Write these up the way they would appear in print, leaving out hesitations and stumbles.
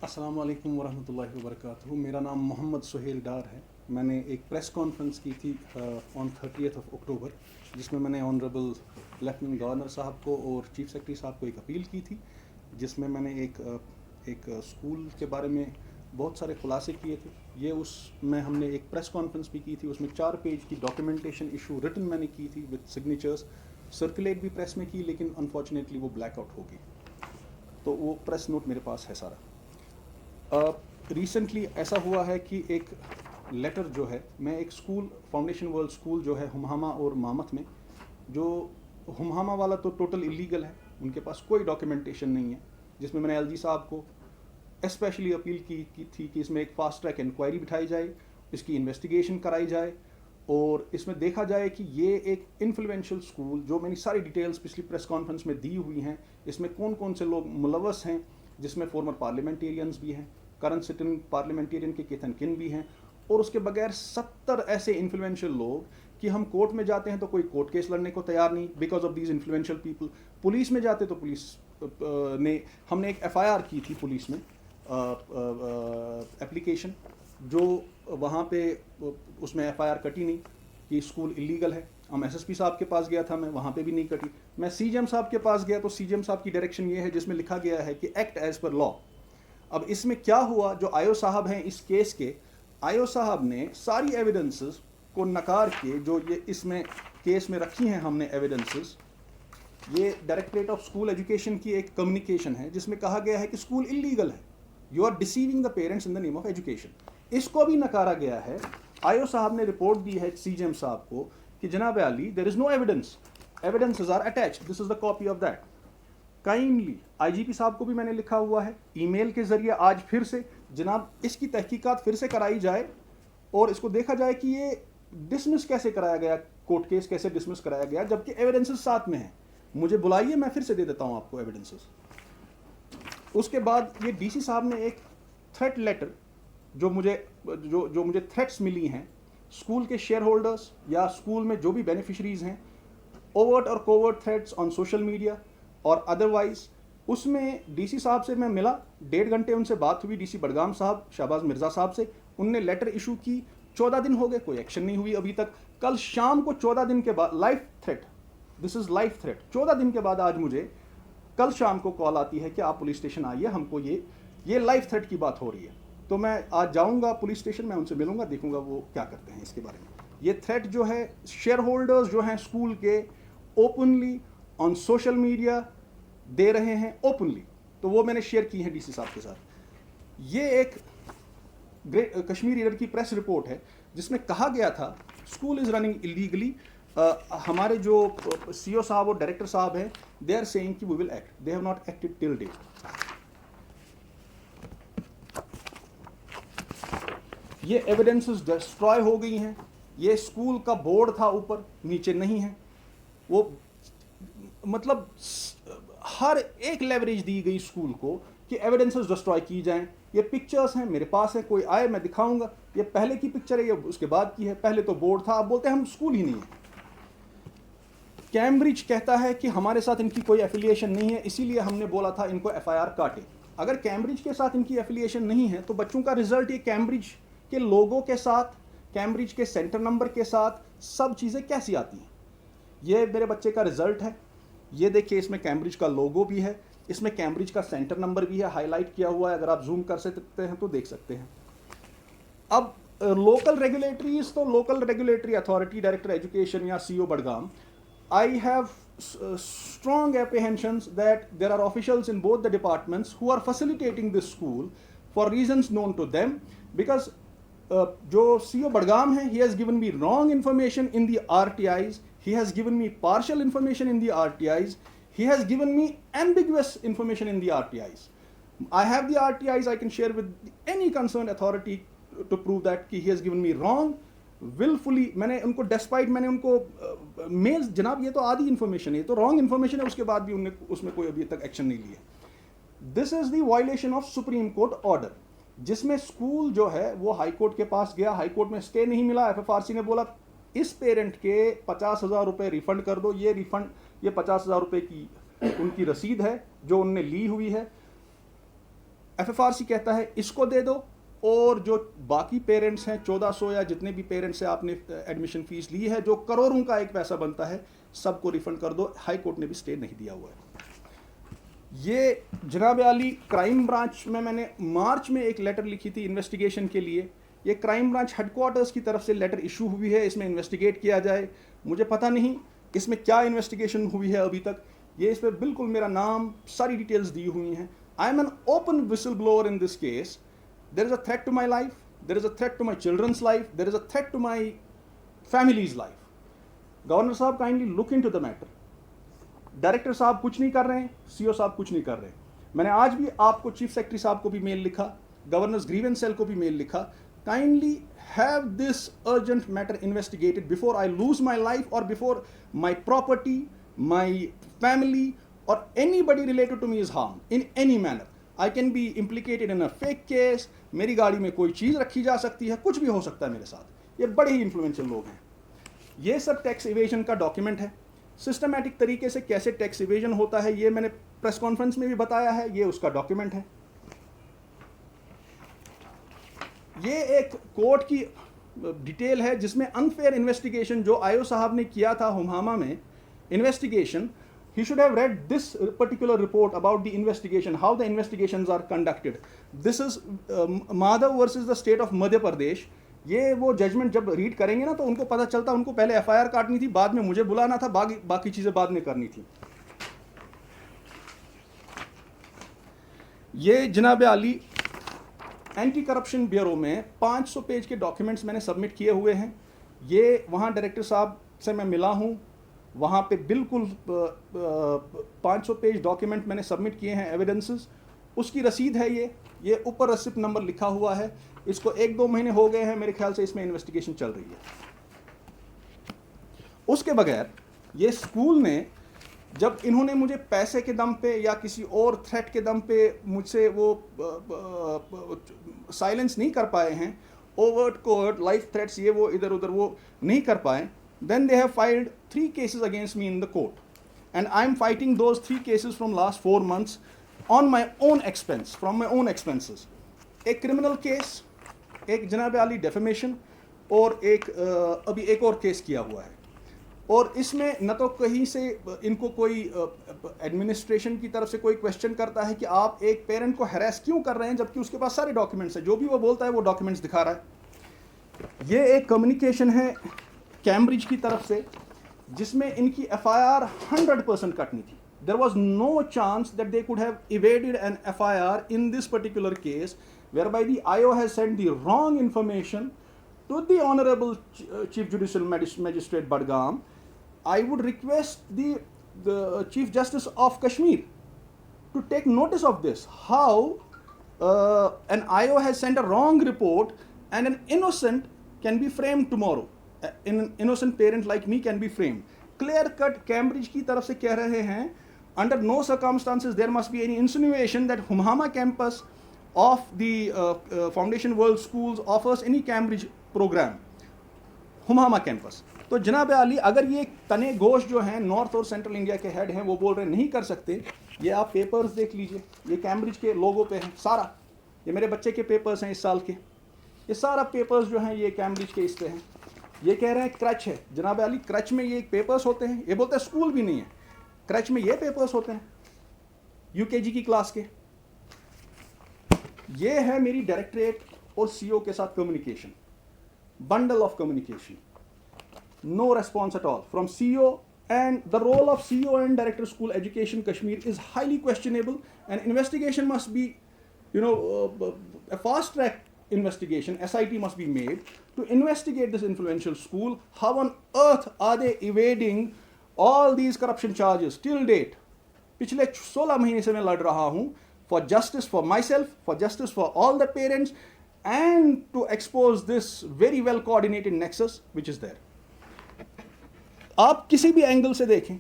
अस्सलाम वालेकुम वरहमतुल्लाहि वबरकातुहू। मेरा नाम मोहम्मद सुहेल डार है। मैंने एक प्रेस कॉन्फ्रेंस की थी ऑन 30 अक्टूबर, जिसमें मैंने ऑनरेबल लेफ्टिनेंट गवर्नर साहब को और चीफ सेक्रेटरी साहब को एक अपील की थी, जिसमें मैंने एक स्कूल के बारे में बहुत सारे खुलासे किए थे। ये उसमें हमने एक प्रेस कॉन्फ्रेंस भी की थी, उसमें 4 पेज की डॉक्यूमेंटेशन इशू रिटन मैंने की थी विद सिग्नेचर्स, सर्कुलेट भी प्रेस में की, लेकिन अनफॉर्चुनेटली वो ब्लैकआउट हो गई। तो वो प्रेस नोट मेरे पास है सारा। रिसेंटली ऐसा हुआ है कि एक लेटर जो है, मैं एक स्कूल फाउंडेशन वर्ल्ड स्कूल जो है हुमहामा और मामत में, जो हुमहामा वाला तो टोटल इलीगल है, उनके पास कोई डॉक्यूमेंटेशन नहीं है, जिसमें मैंने एलजी साहब को स्पेशली अपील की थी कि इसमें एक फास्ट ट्रैक इंक्वायरी बिठाई जाए, इसकी इन्वेस्टिगेशन कराई जाए और इसमें देखा जाए कि ये एक इन्फ्लुएंशियल स्कूल, जो मैंने सारी डिटेल्स पिछली प्रेस कॉन्फ्रेंस में दी हुई हैं, इसमें कौन कौन से लोग मुलवस हैं, जिसमें फॉर्मर पार्लियामेंटेरियंस भी हैं, करंट सिटिंग पार्लियामेंटेरियन के केतन किन भी हैं, और उसके बगैर 70 ऐसे इन्फ्लुएंशियल लोग कि हम कोर्ट में जाते हैं तो कोई कोर्ट केस लड़ने को तैयार नहीं because of these influential people. Police में जाते तो पुलिस ने, हमने एक एफआईआर की थी पुलिस में, एप्लीकेशन, जो वहाँ पे उसमें एफआईआर कटी नहीं कि स्कूल इलीगल है। हम एसएसपी साहब के पास गया था मैं, वहाँ पे भी नहीं कटी। मैं सीजीएम साहब के पास गया तो सीजीएम साहब की डायरेक्शन ये है जिसमें लिखा गया है कि एक्ट एज पर लॉ। अब इसमें क्या हुआ, जो आयो साहब हैं इस केस के, आयो साहब ने सारी एविडेंसेस को नकार के, जो ये इसमें केस में रखी हैं हमने एविडेंसेस, ये डायरेक्टरेट ऑफ स्कूल एजुकेशन की एक कम्युनिकेशन है जिसमें कहा गया है कि स्कूल इलीगल है, you are deceiving the parents in the name of education. इसको भी नकारा गया है। आयो साहब ने रिपोर्ट दी है सीजीएम साहब को कि जनाब Ali, there is no evidence, evidences are attached, this is the copy of that. Kindly IGP साहब को भी मैंने लिखा हुआ है ईमेल के जरिए, आज फिर से जनाब इसकी तहकीकात फिर से कराई जाए और इसको देखा जाए कि ये डिसमिस कैसे कराया गया, कोर्ट केस कैसे डिसमिस कराया गया, जबकि एविडेंसेस साथ में हैं। मुझे बुलाइए, मैं फिर से दे देता हूं आपको एविडेंसेस। उसके बाद ये डीसी साहब ने एक थ्रेट लेटर, जो मुझे थ्रेट्स मिली हैं स्कूल के शेयर होल्डर्स या स्कूल में जो भी बेनिफिशरीज हैं, ओवर्ट और covert threats on social media और अदरवाइज, उसमें डीसी साहब से मैं मिला, 1.5 घंटे उनसे बात हुई, डीसी बडगाम साहब, शाहबाज मिर्जा साहब से। उनने लेटर इशू की, 14 दिन हो गए, कोई एक्शन नहीं हुई अभी तक। कल शाम को 14 दिन के बाद, life threat, this is life threat, 14 दिन के बाद आज मुझे कल शाम को कॉल आती है कि आप पुलिस स्टेशन आइए, हमको ये लाइफ थ्रेट की बात हो रही है। तो मैं आज जाऊंगा पुलिस स्टेशन, मैं उनसे मिलूंगा, देखूंगा वो क्या करते हैं इसके बारे में। ये थ्रेट जो है, शेयर होल्डर्स जो हैं स्कूल के, ओपनली ऑन सोशल मीडिया दे रहे हैं ओपनली, तो वो मैंने शेयर की है डीसी साहब के साथ। ये एक ग्रेट कश्मीर रीडर की प्रेस रिपोर्ट है जिसमें कहा गया था स्कूल इज रनिंग इलीगली। हमारे जो सीईओ साहब और डायरेक्टर साहब हैं, दे आर सेइंग कि we will act, they have not acted till date. ये एविडेंसेस डिस्ट्रॉय हो गई हैं। ये स्कूल का बोर्ड था ऊपर, नीचे नहीं है। वो मतलब हर एक लेवरेज दी गई स्कूल को कि एविडेंसेस डिस्ट्रॉय की जाएं। ये पिक्चर्स हैं मेरे पास है, कोई आए मैं दिखाऊंगा। ये पहले की पिक्चर है, ये उसके बाद की है। पहले तो बोर्ड था, अब बोलते हैं हम स्कूल ही नहीं है। कैम्ब्रिज कहता है कि हमारे साथ इनकी कोई एफिलिएशन नहीं है, इसीलिए हमने बोला था इनको एफआईआर काटे। अगर कैम्ब्रिज के साथ इनकी एफिलिएशन नहीं है तो बच्चों का रिजल्ट ये कैम्ब्रिज के लोगों के साथ, कैम्ब्रिज के सेंटर नंबर के साथ सब चीज़ें कैसी आती हैं? ये मेरे बच्चे का रिजल्ट है, ये देखिए, इसमें कैम्ब्रिज का लोगो भी है, इसमें कैम्ब्रिज का सेंटर नंबर भी है, हाईलाइट किया हुआ है, अगर आप जूम कर सकते हैं तो देख सकते हैं। अब लोकल रेगुलेटरीज, तो local regulatory authority, director education या CEO Budgam, I have strong apprehensions that there are officials in both the departments who are facilitating this school for reasons known to them, because जो CEO Budgam है, he has given me wrong information in the RTIs, he has given me partial information in the RTIs, he has given me ambiguous information in the RTIs. I have the RTIs, I can share with any concerned authority to prove that he has given me wrong willfully. मैंने उनको despite, मैंने उनको mails, जनाब ये तो आधी information है, ये तो रॉन्ग इन्फॉर्मेशन है, उसके बाद भी उन्होंने उसमें कोई अभी तक एक्शन नहीं लिया। This is the violation of supreme court order, जिसमें स्कूल जो है वो हाई कोर्ट के पास गया, हाई कोर्ट में स्टे नहीं मिला। एफएफआरसी ने बोला इस पेरेंट के 50,000 रुपये रिफंड कर दो। ये रिफंड, ये 50,000 रुपये की उनकी रसीद है जो उनने ली हुई है। FFRC कहता है इसको दे दो, और जो बाकी पेरेंट्स हैं 1400 या जितने भी पेरेंट्स से आपने एडमिशन फीस ली है, जो करोड़ों का एक पैसा बनता है, सबको रिफंड कर दो। हाई कोर्ट ने भी स्टे नहीं दिया हुआ है। ये जनाब आली क्राइम ब्रांच में मैंने मार्च में एक लेटर लिखी थी इन्वेस्टिगेशन के लिए। ये क्राइम ब्रांच हेडक्वार्टर्स की तरफ से लेटर इशू हुई है, इसमें इन्वेस्टिगेट किया जाए। मुझे पता नहीं इसमें क्या इन्वेस्टिगेशन हुई है अभी तक, ये इस पर बिल्कुल मेरा नाम, सारी डिटेल्स दी हुई हैं। I am an open whistle blower in this case. There is a threat to my life, there is a threat to my children's life, there is a threat to my family's life. Governor साहब kindly look into the matter. Director साहब कुछ नहीं कर रहे हैं, CO साहब कुछ नहीं कर रहे हैं। मैंने आज भी आपको चीफ सेक्रेटरी साहब को भी मेल लिखा, गवर्नर्स ग्रीवेंस सेल को भी मेल लिखा, kindly have this urgent matter investigated before I lose my life और before my property, my family और anybody related to me is harm in any manner. I can be implicated in a fake case, मेरी गाड़ी में कोई चीज़ रखी जा सकती है, कुछ भी हो सकता है मेरे साथ। ये बड़े ही इन्फ्लुएंशियल लोग हैं। ये सब टैक्स इवेजन का डॉक्यूमेंट है। सिस्टमैटिक तरीके से कैसे टैक्स इवेजन होता है ये मैंने प्रेस कॉन्फ्रेंस में भी बताया है, ये उसका डॉक्यूमेंट है। ये एक कोर्ट की डिटेल है जिसमें अनफेयर इन्वेस्टिगेशन जो आयो साहब ने किया था हुमामा में investigation, he should have read this particular report about the investigation, how the investigations are conducted. This is Madhav versus the state of Madhya Pradesh. ये वो जजमेंट जब रीड करेंगे ना तो उनको पता चलता, उनको पहले FIR काटनी थी, बाद में मुझे बुलाना था, बाकी चीज़ें बाद में करनी थी। ये जनाब आली एंटी करप्शन ब्यूरो में 500 पेज के डॉक्यूमेंट्स मैंने सबमिट किए हुए हैं। ये वहाँ डायरेक्टर साहब से मैं मिला हूँ, वहाँ पे बिल्कुल 500 पेज डॉक्यूमेंट मैंने सबमिट किए हैं, एविडेंसेस, उसकी रसीद है ये ऊपर रेसिप्ट नंबर लिखा हुआ है। इसको 1-2 महीने हो गए हैं मेरे ख्याल से, इसमें इन्वेस्टिगेशन चल रही है। उसके बगैर ये स्कूल ने, जब इन्होंने मुझे पैसे के दम पे या किसी और थ्रेट के दम पे मुझसे वो साइलेंस नहीं कर पाए हैं, ओवर्ट कोवर्ट लाइफ थ्रेट्स ये वो इधर उधर वो नहीं कर पाए, then they have filed 3 cases against me in the court, and I'm fighting those 3 cases from last 4 months on my own expense, from my own expenses. एक क्रिमिनल केस, एक जनाब आली डेफेमेशन, और एक अभी एक और केस किया हुआ है। और इसमें न तो कहीं से इनको कोई एडमिनिस्ट्रेशन की तरफ से कोई क्वेश्चन करता है कि आप एक पेरेंट को हैरेस क्यों कर रहे हैं, जबकि उसके पास सारे डॉक्यूमेंट्स हैं, जो भी वो बोलता है वो डॉक्यूमेंट्स दिखा रहा है। ये एक कम्युनिकेशन है कैम्ब्रिज की तरफ से जिसमें इनकी FIR 100% कटनी थी। There was no chance that they could have evaded an FIR in this particular case, whereby the IO has sent the wrong information to the Honorable Chief Judicial Magistrate Badgam. I would request the Chief Justice of Kashmir to take notice of this. How an IO has sent a wrong report and an innocent can be framed tomorrow. An innocent parent like me can be framed. Clear cut Cambridge की तरफ से कह रहे हैं, under no circumstances there must be any insinuation that Humhama campus of the Foundation World Schools offers any Cambridge program. Humhama campus. तो जनाब आली अगर ये तने गोश जो हैं नॉर्थ और सेंट्रल इंडिया के हेड हैं वो बोल रहे नहीं कर सकते, ये आप पेपर्स देख लीजिए, ये कैम्ब्रिज के लोगों पे हैं सारा, ये मेरे बच्चे के पेपर्स हैं इस साल के, ये सारा पेपर्स जो हैं ये कैम्ब्रिज के इस पे हैं। ये कह रहे हैं क्रच है, जनाब आली क्रच में ये पेपर्स होते हैं, ये बोलते हैं स्कूल भी नहीं है, क्रच में ये पेपर्स होते हैं UKG की क्लास के। ये है मेरी डायरेक्टरेट और CO के साथ communication, bundle of communication, no response at all from CO, and the role of CO and Director School Education Kashmir is highly questionable, and investigation must be, a fast track investigation, SIT must be made to investigate this influential school. How on earth are they evading all these corruption charges till date? पिछले 16 महीने से मैं लड़ रहा हूँ for justice for myself, for justice for all the parents, and to expose this very well coordinated nexus which is there. आप किसी भी एंगल से देखें,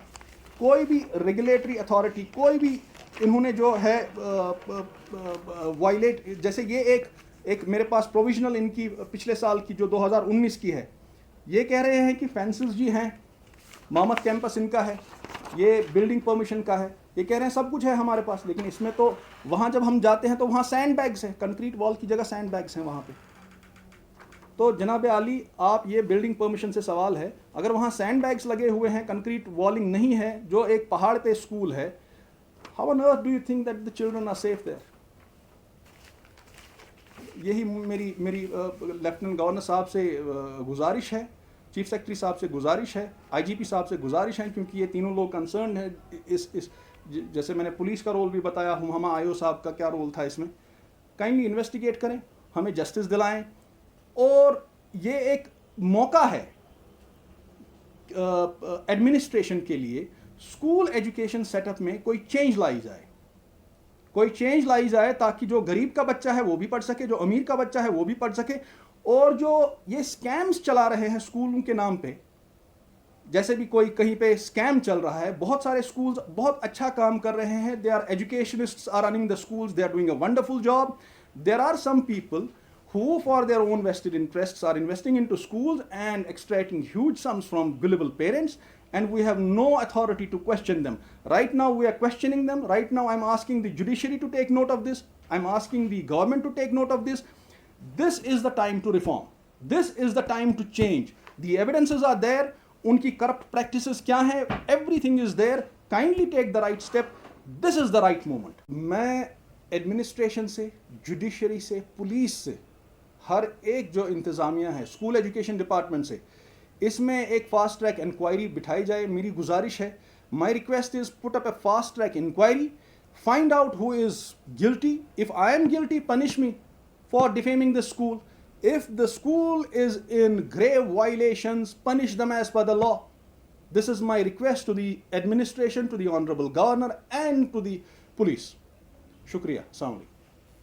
कोई भी रेगुलेटरी अथॉरिटी, कोई भी इन्होंने जो है वायलेट, जैसे ये एक मेरे पास प्रोविजनल इनकी पिछले साल की जो 2019 की है, ये कह रहे हैं कि फेंसेस जी हैं, मोहम्मद कैंपस इनका है, ये बिल्डिंग परमिशन का है, ये कह रहे हैं सब कुछ है हमारे पास, लेकिन इसमें तो वहाँ जब हम जाते हैं तो वहाँ सैंड बैग्स हैं, कंक्रीट वॉल की जगह सैंड बैग्स हैं वहाँ पे। तो जनाब आली, आप ये बिल्डिंग परमिशन से सवाल है, अगर वहाँ सैंड बैग्स लगे हुए हैं, कंक्रीट वॉलिंग नहीं है, जो एक पहाड़ पे स्कूल है, how on earth do you think that the children are safe there? यही मेरी मेरी लेफ्टिनेंट गवर्नर साहब से गुजारिश है, चीफ सेक्रेटरी साहब से गुजारिश है, आईजीपी साहब से गुजारिश है, क्योंकि ये तीनों लोग कंसर्न है इस जैसे मैंने पुलिस का रोल भी बताया, हुमामा आयो साहब का क्या रोल था इसमें। काइंडली इन्वेस्टिगेट करें, हमें जस्टिस दिलाएं, और ये एक मौका है एडमिनिस्ट्रेशन के लिए स्कूल एजुकेशन सेटअप में कोई चेंज लाई जाए, कोई चेंज लाई जाए, ताकि जो गरीब का बच्चा है वो भी पढ़ सके, जो अमीर का बच्चा है वो भी पढ़ सके। और जो ये स्कैम्स चला रहे हैं स्कूलों के नाम पे, जैसे भी कोई कहीं पे स्कैम चल रहा है, बहुत सारे स्कूल्स बहुत अच्छा काम कर रहे हैं, they are educationists are running the schools, they are doing a wonderful job. There are some people who for their own vested interests are investing into schools and extracting huge sums from gullible parents, and we have no authority to question them. Right now we are questioning them. Right now I'm asking the judiciary to take note of this. I'm asking the government to take note of this. This is the time to reform. This is the time to change. The evidences are there. Unki corrupt practices kya hai? Everything is there. Kindly take the right step. This is the right moment. मैं administration से, judiciary से, police से, हर एक जो इंतज़ामिया है, school education department से, इसमें एक फास्ट ट्रैक इंक्वायरी बिठाई जाए, मेरी गुजारिश है। My request is put up a fast track inquiry, find out who is guilty. If I am guilty, punish me for defaming the school. If the school is in grave violations, punish them as per the law. This is my request to the administration, to the honorable governor and to the police. शुक्रिया, अस्सलाम वालेकुम।